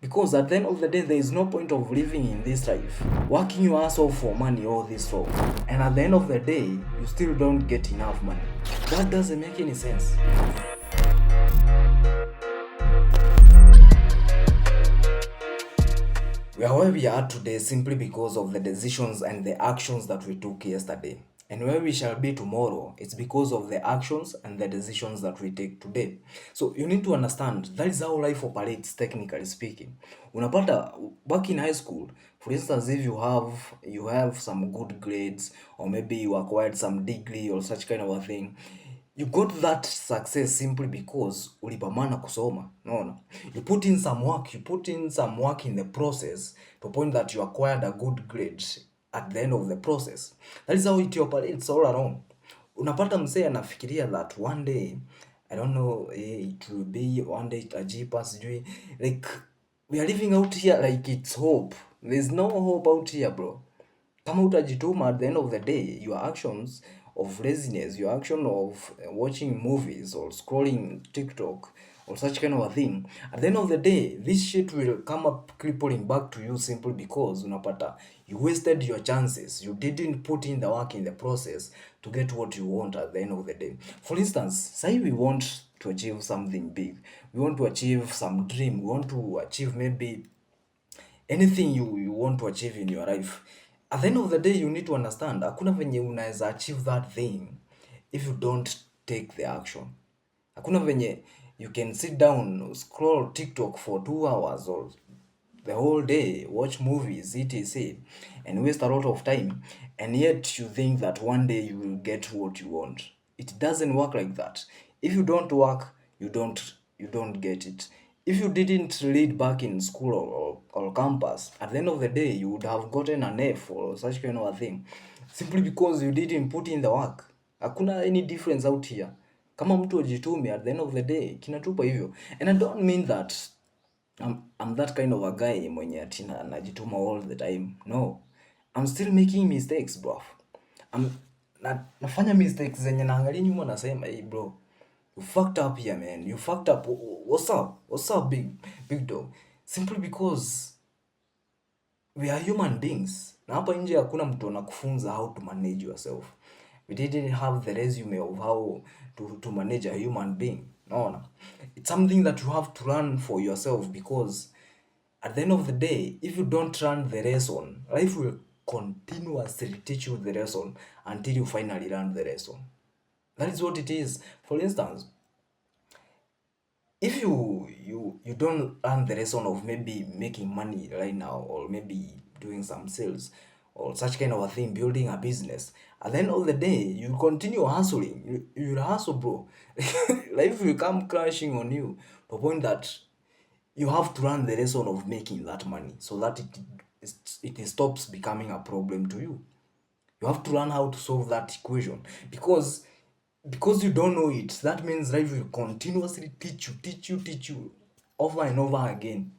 Because at the end of the day, there is no point of living in this life, working your ass off for money all this long, and at the end of the day, you still don't get enough money. That doesn't make any sense. We are where we are today simply because of the decisions and the actions that we took yesterday. And where we shall be tomorrow, it's because of the actions and the decisions that we take today. So you need to understand that is how life operates, technically speaking. Unapata back in high school, for instance, if you have some good grades, or maybe you acquired some degree or such kind of a thing, you got that success simply because ulipambana kusoma. No. You put in some work in the process to a point that you acquired a good grade at the end of the process. That is how it operates all around. Unapata msee anafikiria that one day, I don't know, it will be one day itajipa sijui. Like, we are living out here like it's hope. There's no hope out here, bro. Kama utajituma, at the end of the day, your actions of laziness, your action of watching movies or scrolling TikTok or such kind of a thing, at the end of the day, this shit will come up crippling back to you simply because unapata you wasted your chances. You didn't put in the work in the process to get what you want at the end of the day. For instance, say we want to achieve something big. We want to achieve some dream. We want to achieve maybe anything you want to achieve in your life. At the end of the day, you need to understand hakuna venye unaweza achieve that thing if you don't take the action. Hakuna venye you can sit down, scroll TikTok for 2 hours or the whole day, watch movies, etc., and waste a lot of time, and yet you think that one day you will get what you want. It doesn't work like that. If you don't work, you don't get it. If you didn't read back in school or campus, at the end of the day, you would have gotten an F or such kind of a thing, simply because you didn't put in the work. Hakuna any difference out here. Kama mtu ajitume, at the end of the day, kinatupa hivyo. And I don't mean that I'm that kind of a guy mwenye ati najituma all the time. No. I'm still making mistakes, bro. Nafanya mistakes zenye naangalia nyuma nasema, hey bro, you fucked up here, man. You fucked up. What's up? What's up, big dog? Simply because we are human beings. Na hapa nje hakuna mtu anakufunza how to manage yourself. We didn't have the resume of how to manage a human being. No. It's something that you have to learn for yourself, because at the end of the day, if you don't learn the lesson, life will continuously teach you the lesson until you finally learn the lesson. That is what it is. For instance, if you don't learn the lesson of maybe making money right now, or maybe doing some sales or such kind of a thing, building a business, at the end of the day, you continue hustling. You'll hustle, bro. Life will come crashing on you to a point that you have to learn the lesson of making that money so that it stops becoming a problem to you. You have to learn how to solve that equation, because you don't know it. That means life will continuously teach you over and over again.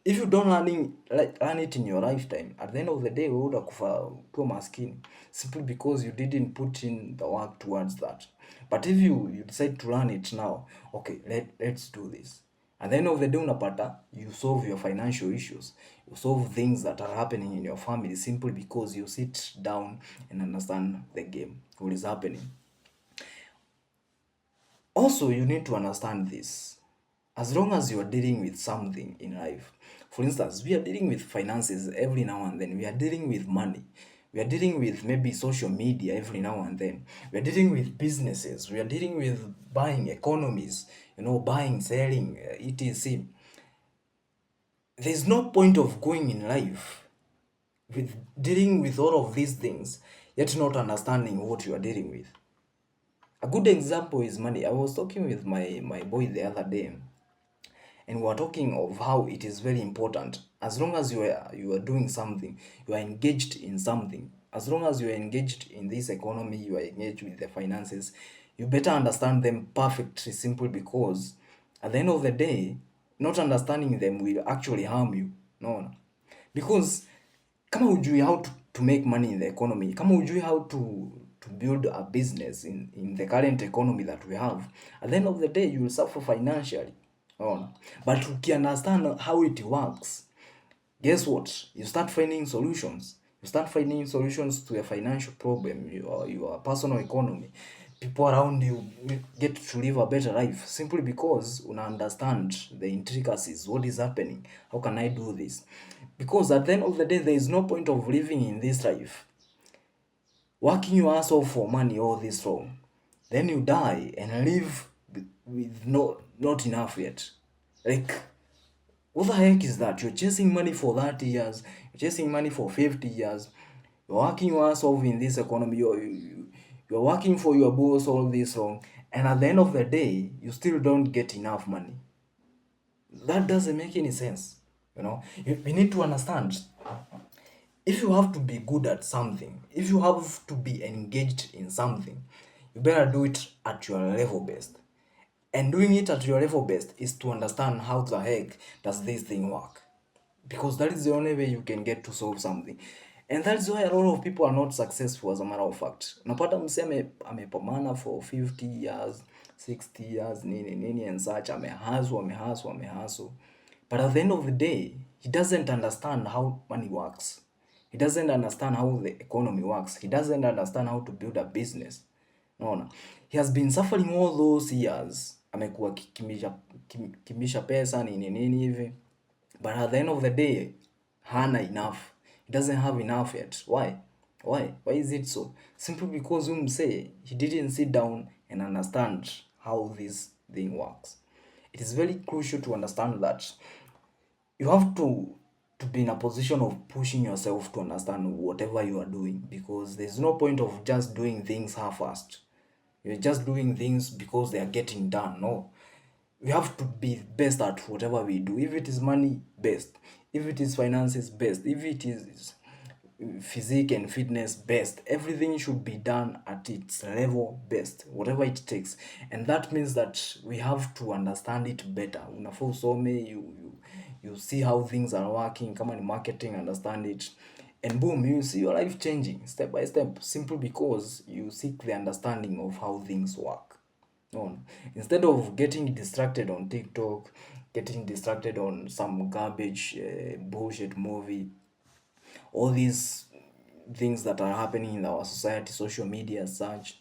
If you don't learn it in your lifetime, at the end of the day, wewe utakufa ukiwa maskini simply because you didn't put in the work towards that. But if you decide to learn it now, okay, let's do this. At the end of the day, unapata you solve your financial issues. You solve things that are happening in your family simply because you sit down and understand the game, what is happening. Also, you need to understand this. As long as you are dealing with something in life, for instance, we are dealing with finances every now and then. We are dealing with money. We are dealing with maybe social media every now and then. We are dealing with businesses. We are dealing with buying economies, buying, selling, etc. There's no point of going in life with dealing with all of these things, yet not understanding what you are dealing with. A good example is money. I was talking with my boy the other day, and we were talking of how it is very important. As long as you are doing something, you are engaged in something. As long as you are engaged in this economy, you are engaged with the finances, you better understand them perfectly, simply because at the end of the day, not understanding them will actually harm you. No. Because kama hujui how to make money in the economy, kama hujui how to build a business in the current economy that we have, at the end of the day, you will suffer financially. Unaona? But ukiunderstand how it works, guess what? You start finding solutions. You start finding solutions to a financial problem, your personal economy. People around you get to live a better life simply because you understand the intricacies. What is happening? How can I do this? Because at the end of the day, there is no point of living in this life working your ass off for money all this long. Then you die and live with not enough yet. Like, what the heck is that? You're chasing money for 30 years, you're chasing money for 50 years, you're working your ass off in this economy, you're working for your boss all this long, and at the end of the day, you still don't get enough money. That doesn't make any sense. We need to understand, if you have to be good at something, if you have to be engaged in something, you better do it at your level best. And doing it at your level best is to understand how the heck does this thing work. Because that is the only way you can get to solve something. And that's why a lot of people are not successful, as a matter of fact. Unapata mse amepambana for 50 years, 60 years, nini nini and such, amehustle. But at the end of the day, he doesn't understand how money works. He doesn't understand how the economy works. He doesn't understand how to build a business. Unaona? He has been suffering all those years. Amekuwa kimbisha pesa nini nini hivi. But at the end of the day, hana enough. He doesn't have enough yet. Why? Why is it so? Simply because say he didn't sit down and understand how this thing works. It is very crucial to understand that you have to be in a position of pushing yourself to understand whatever you are doing, because there's no point of just doing things half-assed. You're just doing things because they are getting done. No, we have to be best at whatever we do. If it is money, best. If it is finances, best. If it is physique and fitness, best. Everything should be done at its level best, whatever it takes. And that means that we have to understand it better. Unafaa usome, you see how things are working. Kama ni marketing, understand it, and boom, you see your life changing step by step, simply because you seek the understanding of how things work. No. Instead of getting distracted on TikTok, getting distracted on some garbage bullshit movie, all these things that are happening in our society, social media, such.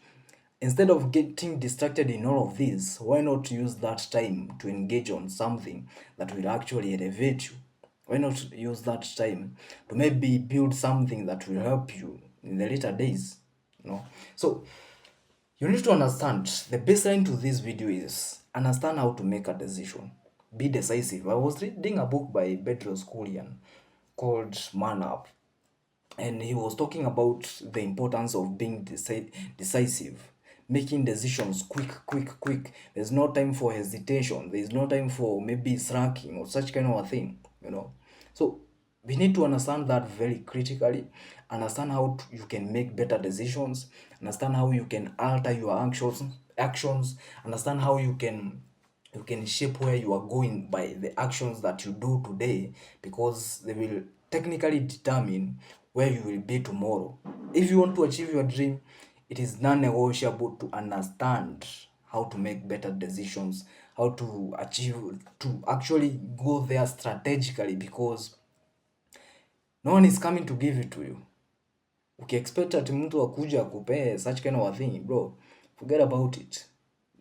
Instead of getting distracted in all of this, why not use that time to engage on something that will actually elevate you? Why not use that time to maybe build something that will help you in the later days? So you need to understand, the baseline to this video is understand how to make a decision. Be decisive. I was reading a book by Bedros Koulian called Man Up, and he was talking about the importance of being decisive, making decisions quick. There's no time for hesitation. There's no time for maybe slacking or such kind of a thing. So we need to understand that very critically, understand how you can make better decisions, understand how you can alter your actions, understand how you can shape where you are going by the actions that you do today, because they will technically determine where you will be tomorrow. If you want to achieve your dream, it is non-negotiable to understand how to make better decisions, how to actually go there strategically, because no one is coming to give it to you. Ukiexpect ati mtu akuja akupee such kind of a thing, bro, forget about it.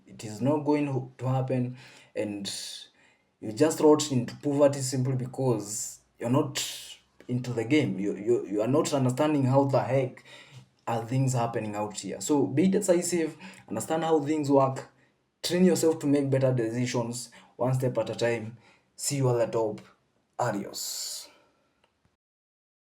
It is not going to happen, and you just wrote into poverty simply because you're not into the game. You are not understanding how the heck are things happening out here. So be decisive, understand how things work, train yourself to make better decisions one step at a time. See you at the top. Adios.